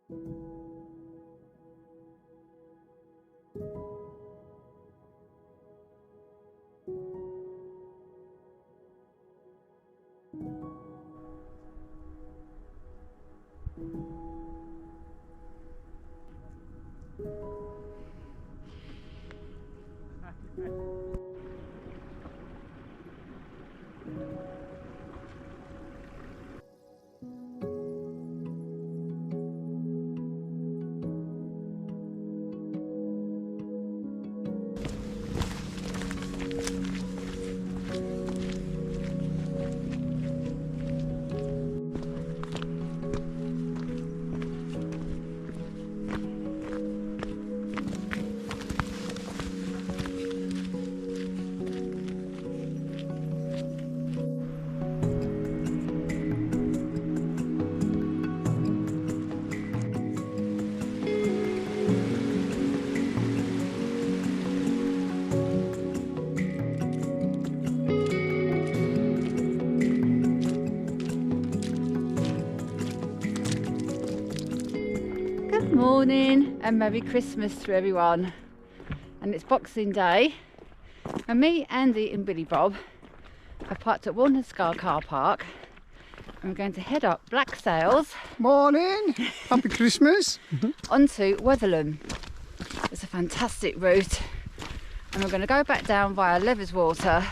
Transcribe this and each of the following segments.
Good morning and Merry Christmas to everyone. And it's Boxing Day and me, Andy and Billy Bob have parked at Walna Scar Carpark and we're going to head up Black Sails. Morning! Happy Christmas! Onto Wetherlam. It's a fantastic route and we're going to go back down via Water,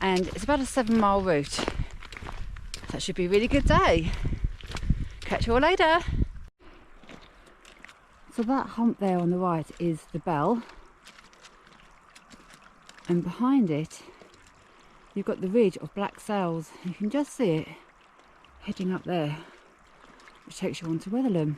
and it's about a 7-mile route. So that should be a really good day. Catch you all later. So that hump there on the right is the bell, and behind it you've got the ridge of Black Sails. You can just see it heading up there, which takes you on to Wetherlam.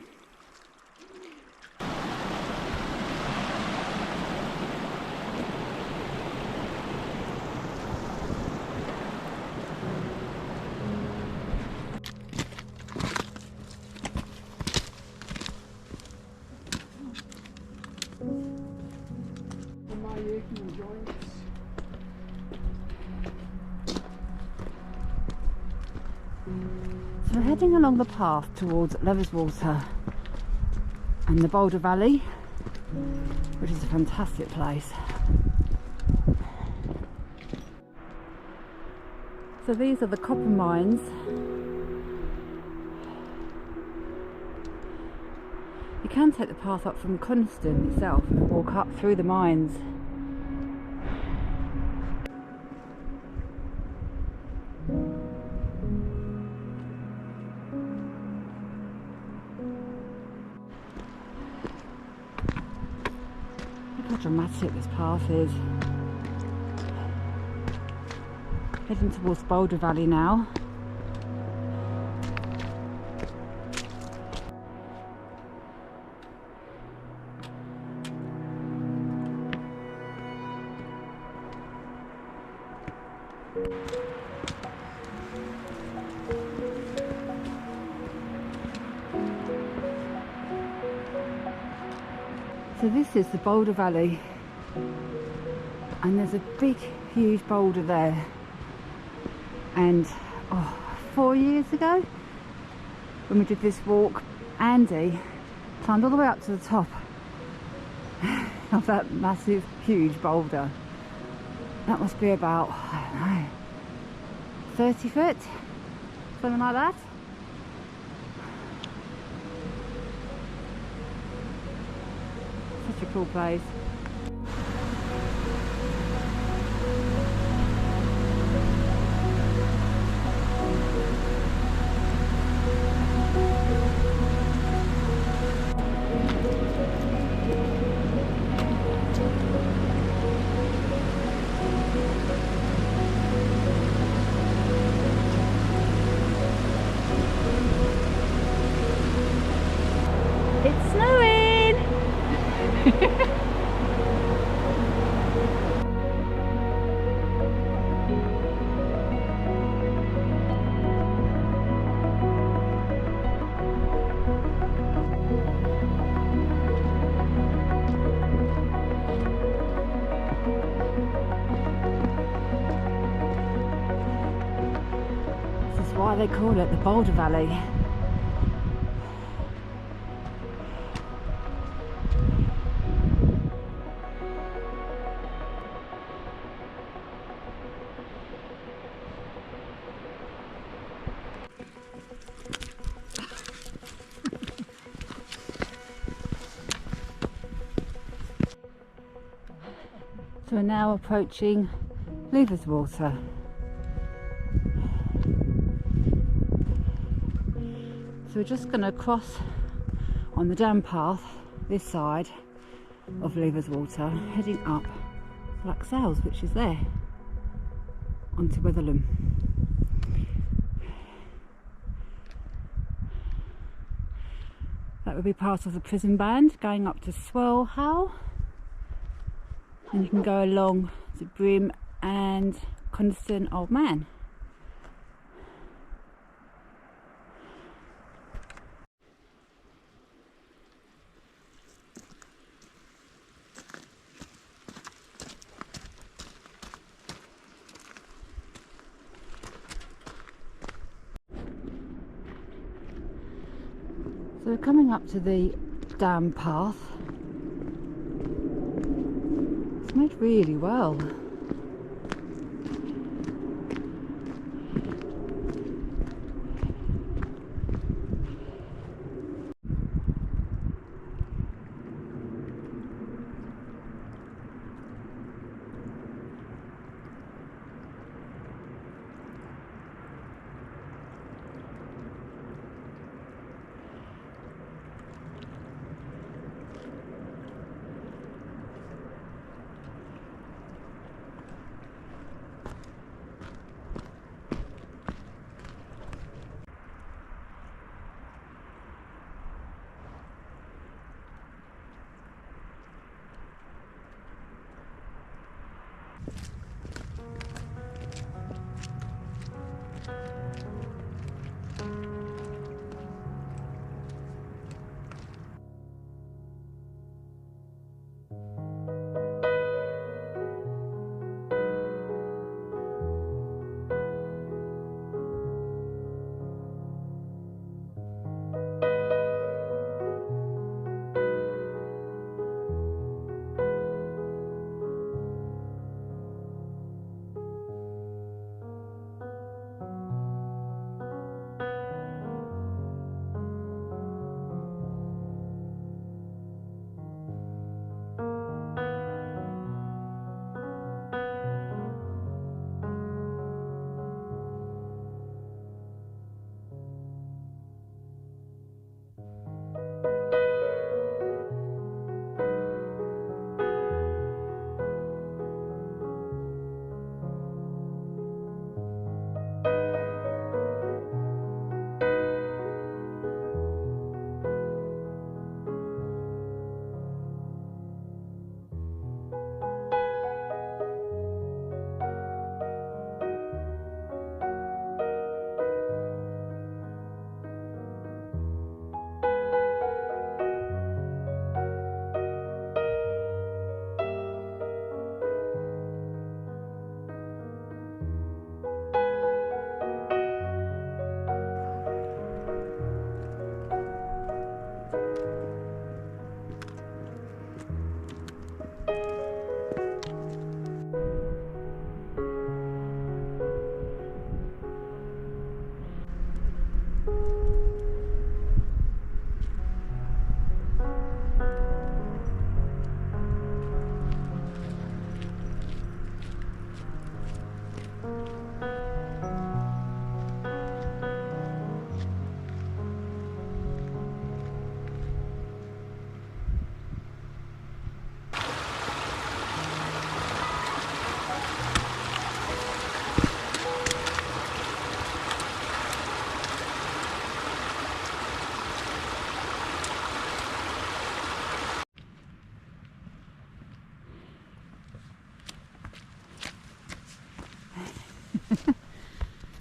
So we're heading along the path towards Water and the Boulder Valley, which is a fantastic place. So these are the copper mines. You can take the path up from Coniston itself and walk up through the mines. Look how dramatic this path is. Heading towards Boulder Valley now. So this is the Boulder Valley, and there's a big huge boulder there, and 4 years ago when we did this walk, Andy climbed all the way up to the top of that massive huge boulder. That must be about, I don't know, 30 foot, something like that. Such a cool place. It's snowing! This is why they call it the Boulder Valley. So we're now approaching Levers Water. So we're just going to cross on the dam path this side of Levers Water, heading up Black Sails, which is there, onto Wetherlam. That would be part of the prison band going up to Swell Howe, and you can go along to Brim and Coniston Old Man. So we're coming up to the dam path. It's made really well.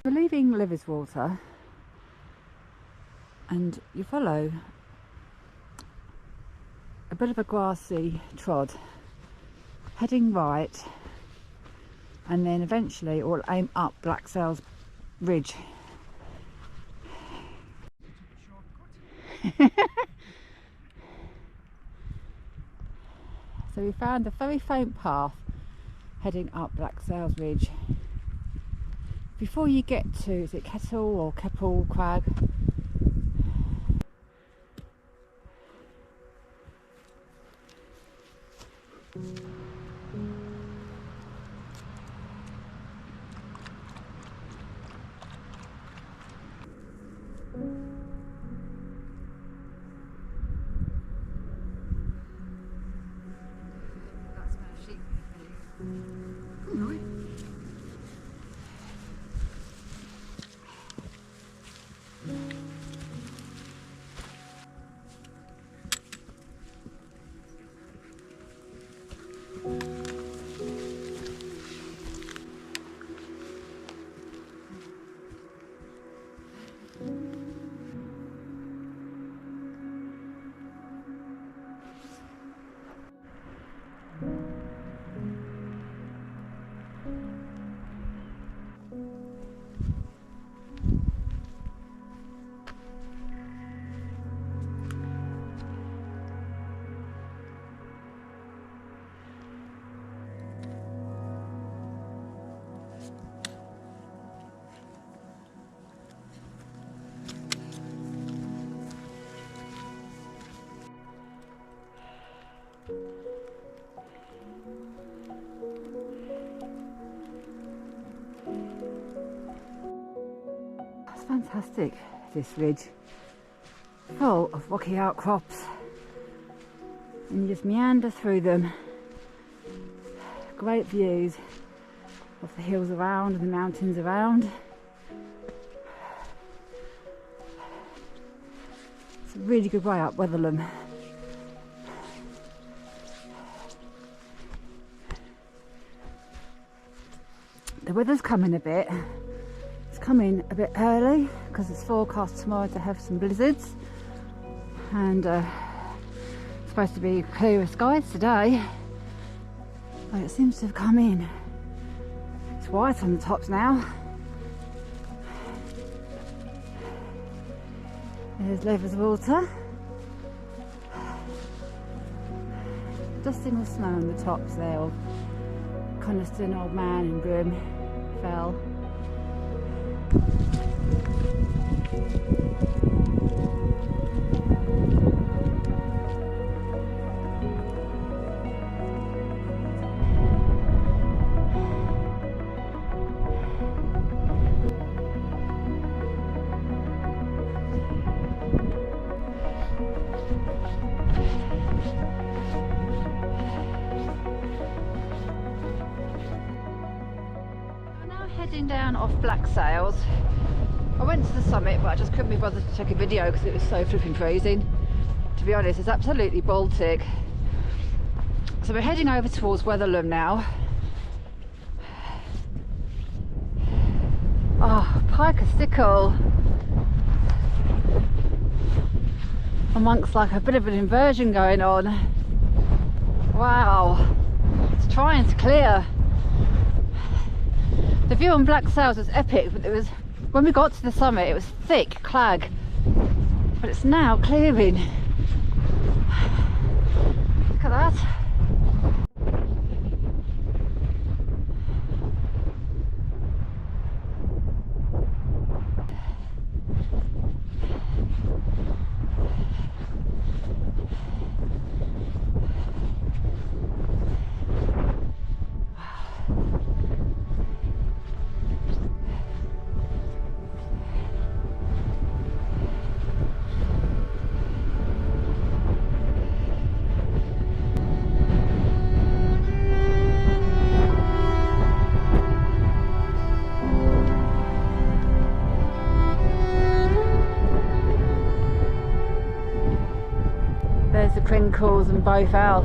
We're leaving Levers Water and you follow a bit of a grassy trod heading right, and then eventually it will aim up Black Sails Ridge. So we found a very faint path heading up Black Sails Ridge. Before you get to, is it Kettle or Keppel Crag? fantastic, this ridge, full of rocky outcrops, and you just meander through them. Great views of the hills around and the mountains around. It's a really good way up Wetherlam. The weather's coming a bit. It's coming a bit early because it's forecast tomorrow to have some blizzards, and it's supposed to be clearer skies today. But it seems to have come in. It's white on the tops now. There's Lever's Water. Dusting the snow on the tops there of Coniston, Old Man and Bowfell. Heading down off Black Sails. I went to the summit, but I just couldn't be bothered to take a video because it was so flipping freezing. To be honest, it's absolutely Baltic. So we're heading over towards Wetherlam now. Oh, pike a stickle amongst like a bit of an inversion going on. Wow, it's trying to clear. The view on Black Sails was epic, but it was, when we got to the summit, it was thick clag, but it's now clearing. Look at that. The Crinkles and Bowfell.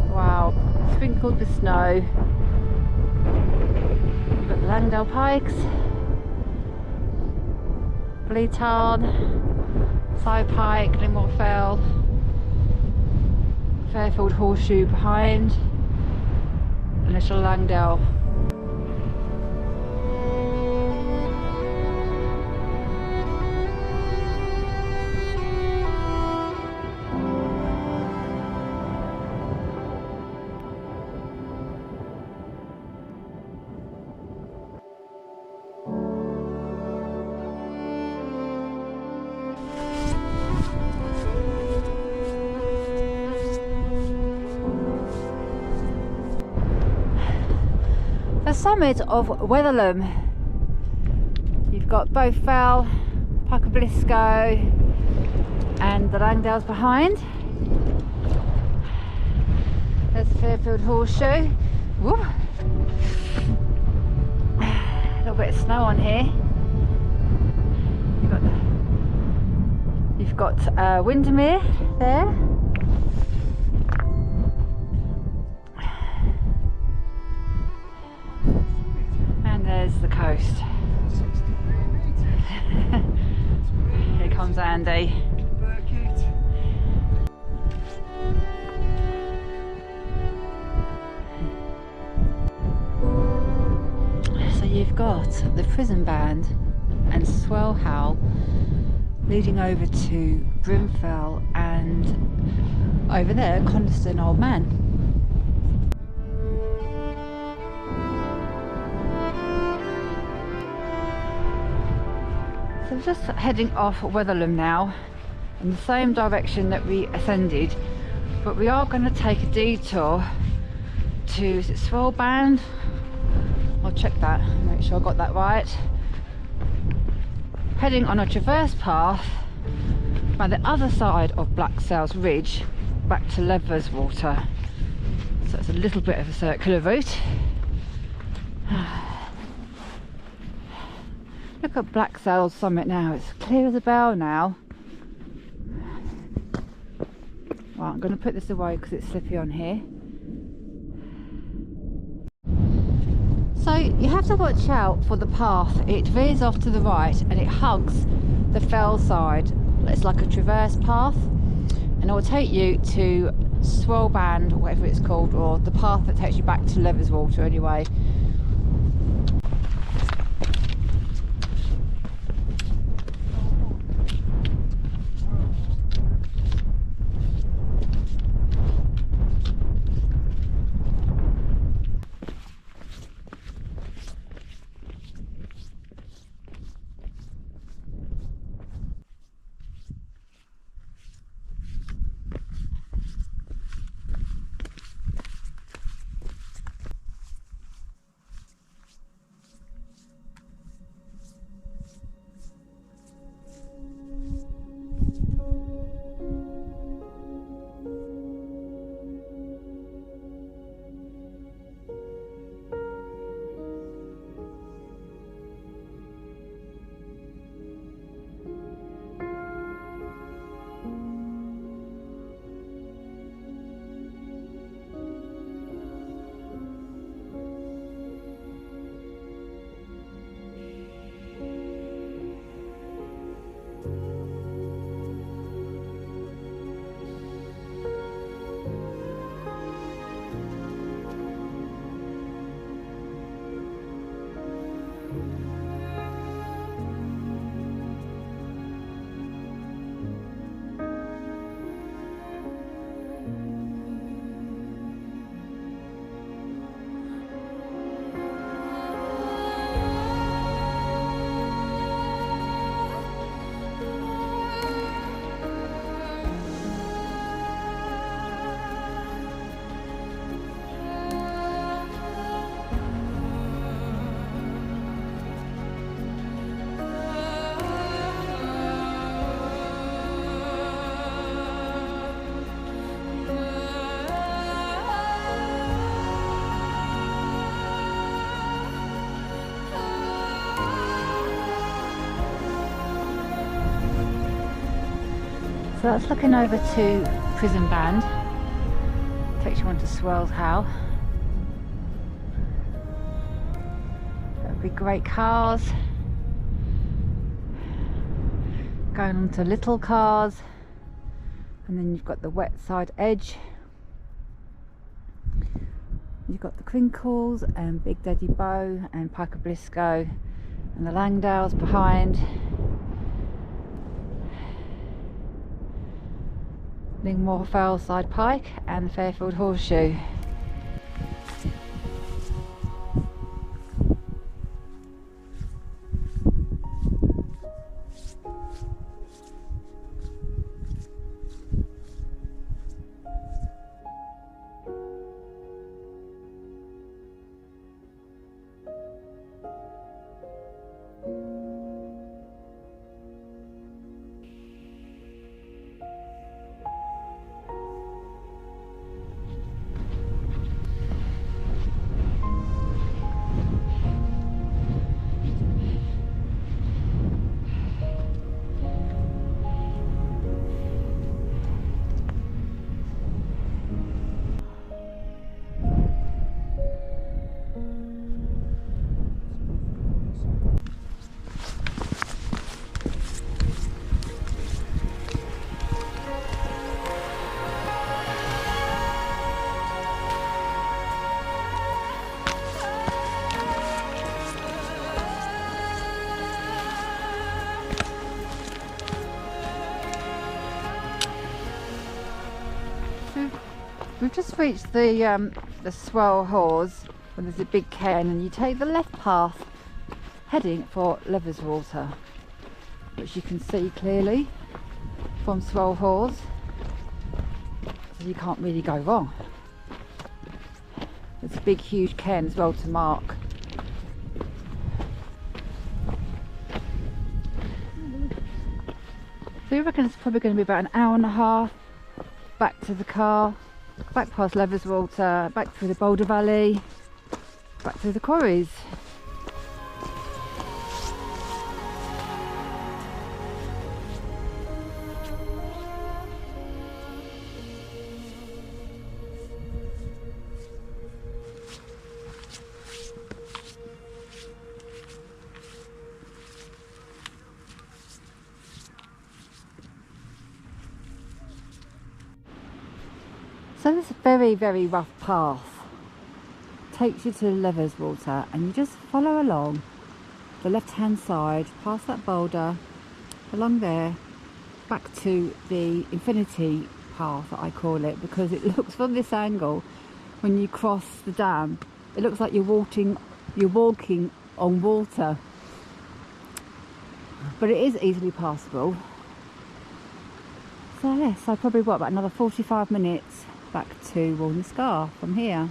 Wow, sprinkled with snow. You've got the Langdale pikes, Bleetarn, Side Pike, Fell, Fairfield Horseshoe behind, and little Langdale. Summit of Wetherlam. You've got Bowfell, Puckablisco and the Langdales behind. There's the Fairfield Horseshoe. Woo. A little bit of snow on here. You've got Windermere there. There's the coast. Here comes Andy. Birkett. So you've got the prison band and Swell Howl leading over to Bowfell and over there Coniston Old Man. So we're just heading off Wetherlam now in the same direction that we ascended, but we are going to take a detour to, is it Swell Band or check that, make sure I got that right. Heading on a traverse path by the other side of Blacksails Ridge back to Leverswater. So it's a little bit of a circular route. Look at Blacksails summit now, it's clear as a bell now. Right, I'm going to put this away because it's slippy on here. So you have to watch out for the path. It veers off to the right and it hugs the fell side. It's like a traverse path, and it will take you to Swell Band, or whatever it's called, or the path that takes you back to Leverswater anyway. So that's looking over to Prison Band. Takes you on to Swells How. That'll be great cars. Going on to Little Cars. And then you've got the wet side edge. You've got the Crinkles and Big Daddy Bow and Piker Blisco and the Langdales behind. Lingmore Fellside Pike and the Fairfield Horseshoe. We've just reached the Swell Hawes, where there's a big cairn, and you take the left path heading for Leverswater, which you can see clearly from Swell Hawes, so you can't really go wrong. There's a big huge cairn as well to mark So you reckon it's probably going to be about an hour and a half back to the car, back past Levers Water, back through the Boulder Valley, back through the quarries. So this very, very rough path takes you to Levers Water, and you just follow along the left hand side past that boulder, along there, back to the infinity path that I call it, because it looks from this angle, when you cross the dam, it looks like you're walking on water, but it is easily passable. So yes, so probably what, about another 45 minutes back to Walna Scar from here.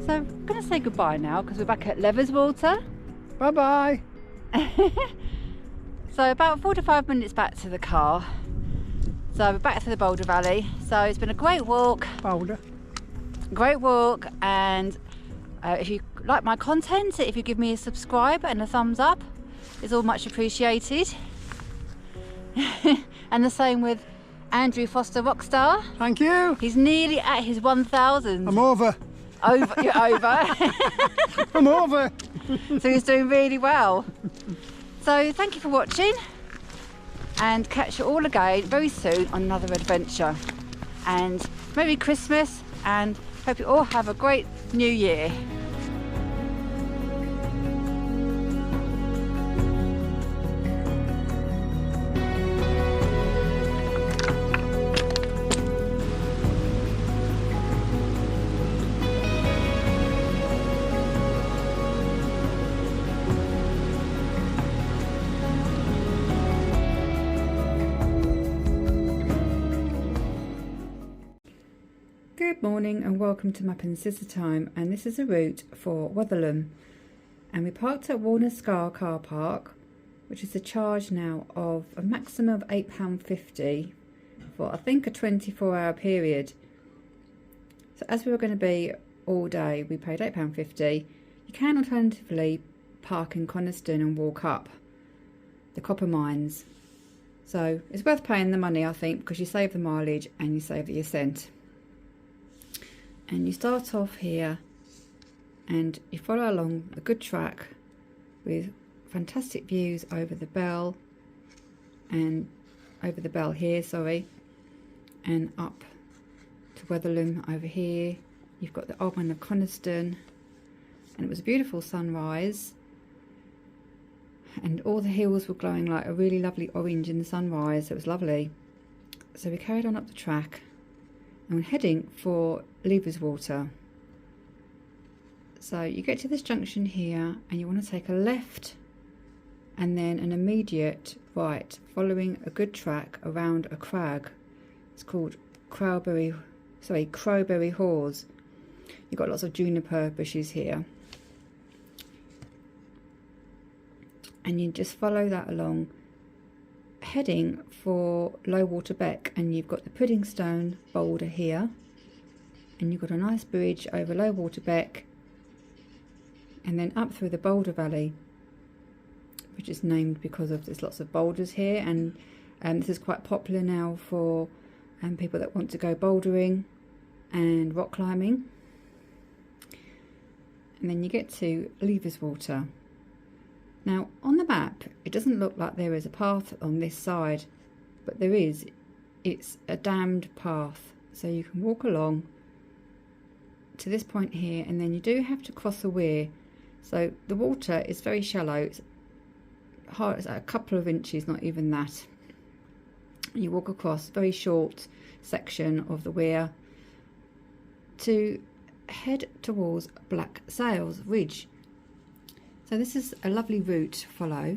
So I'm going to say goodbye now because we're back at Levers Water. Bye bye. So about 45 minutes back to the car. So we're back to the Boulder Valley. So it's been a great walk. Boulder. Great walk, and if you like my content, if you give me a subscribe and a thumbs up, it's all much appreciated. And the same with Andrew Foster Rockstar. Thank you. He's nearly at his 1,000. I'm over. You're over. I'm over. So he's doing really well. So thank you for watching, and catch you all again very soon on another adventure. And Merry Christmas, and hope you all have a great new year. Good morning and welcome to Map and Scissor Time, and this is a route for Wetherlam, and we parked at Walna Scar Carpark, which is a charge now of a maximum of £8.50 for I think a 24-hour period. So as we were going to be all day, we paid £8.50. You can alternatively park in Coniston and walk up the copper mines, so it's worth paying the money I think, because you save the mileage and you save the ascent. And you start off here and you follow along a good track with fantastic views over the bell, and over the bell here, sorry, and up to Wetherlam over here. You've got the Old Man of Coniston, and it was a beautiful sunrise, and all the hills were glowing like a really lovely orange in the sunrise. It was lovely. So we carried on up the track, and we're heading for Levers Water. So you get to this junction here and you want to take a left and then an immediate right, following a good track around a crag. It's called Crowberry Hawes. You've got lots of juniper bushes here, and you just follow that along, heading for Low Water Beck, and you've got the Pudding Stone boulder here, and you've got a nice bridge over Low Water Beck, and then up through the Boulder Valley, which is named because of there's lots of boulders here, and this is quite popular now for people that want to go bouldering and rock climbing. And then you get to Levers Water, Now on the map it doesn't look like there is a path on this side, but there is. It's a dammed path, so you can walk along to this point here, and then you do have to cross a weir. So the water is very shallow, it's hard, it's a couple of inches, not even that. You walk across a very short section of the weir to head towards Black Sails Ridge. So this is a lovely route to follow.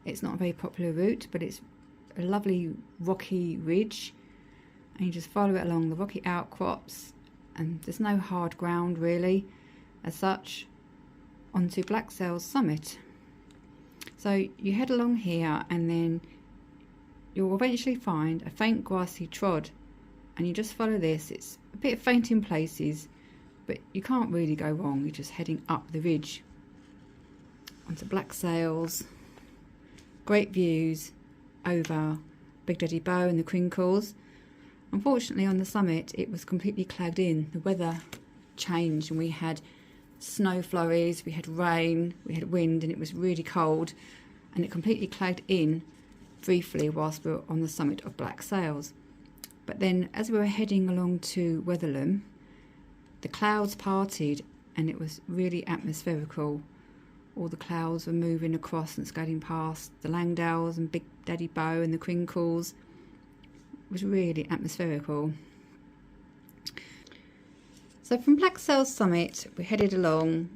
It's not a very popular route, but it's a lovely rocky ridge, and you just follow it along the rocky outcrops, and there's no hard ground really as such, onto Black Sails summit. So you head along here, and then you'll eventually find a faint grassy trod, and you just follow this. It's a bit faint in places, but you can't really go wrong. You're just heading up the ridge onto Black Sails. Great views over Big Daddy Bow and the Crinkles. Unfortunately on the summit it was completely clouded in. The weather changed and we had snow flurries, we had rain, we had wind, and it was really cold, and it completely clouded in briefly whilst we were on the summit of Black Sails. But then as we were heading along to Wetherlam, the clouds parted and it was really atmospherical. All the clouds were moving across and skating past the Langdales and Big Daddy Bow and the Crinkles. It was really atmospherical. So from Black Sails summit we headed along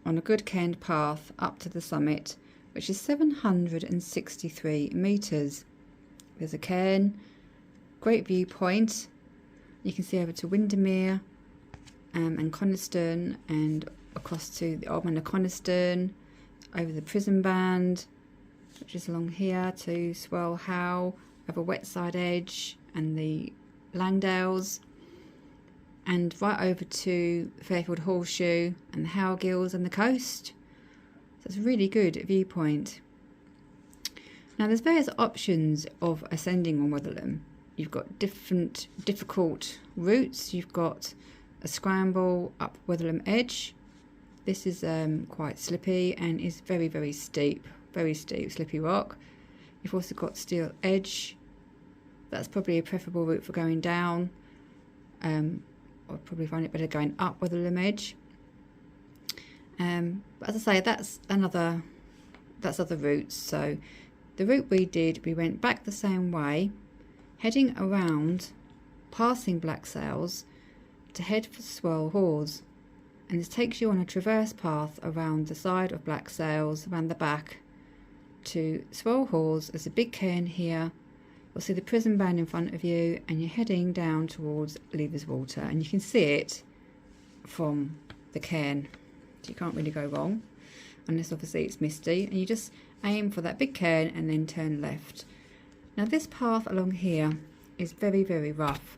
on a good cairned path up to the summit, which is 763 metres. There's a cairn, great viewpoint. You can see over to Windermere and Coniston, and across to the Old Man of Coniston, over the prison band, which is along here, to Swell Howe, over Wetside Edge and the Langdales, and right over to Fairfield Horseshoe and the Howgills and the coast. So it's a really good viewpoint. Now there's various options of ascending on Wetherlam. You've got different difficult routes. You've got a scramble up Wetherlam Edge. This is quite slippy and is very, very steep, slippy rock. You've also got Steel Edge. That's probably a preferable route for going down. I'd probably find it better going up Wetherlam Edge. But as I say, that's other routes. So the route we did, we went back the same way, heading around, passing Black Sails, to head for Swell Hawes, and this takes you on a traverse path around the side of Black Sails, around the back to Swell Hawes. There's a big cairn here. You'll see the prison band in front of you, and you're heading down towards Lever's Water, and you can see it from the cairn, so you can't really go wrong, unless obviously it's misty, and you just aim for that big cairn and then turn left. Now this path along here is very, very rough.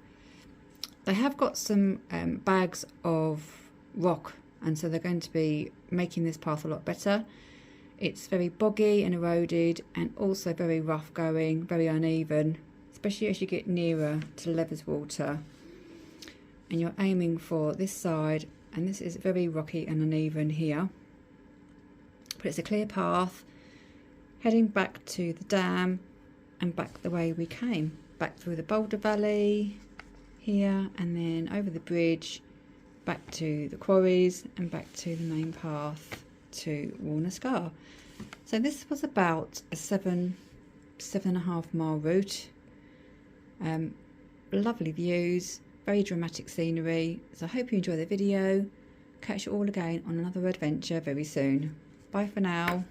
They have got some bags of rock, and so they're going to be making this path a lot better. It's very boggy and eroded, and also very rough going, very uneven, especially as you get nearer to Lever's Water, and you're aiming for this side, and this is very rocky and uneven here, but it's a clear path heading back to the dam and back the way we came, back through the Boulder Valley here, and then over the bridge back to the quarries and back to the main path to Walna Scar. So this was about a 7.5 mile route. Lovely views, very dramatic scenery. So I hope you enjoy the video. Catch you all again on another adventure very soon. Bye for now.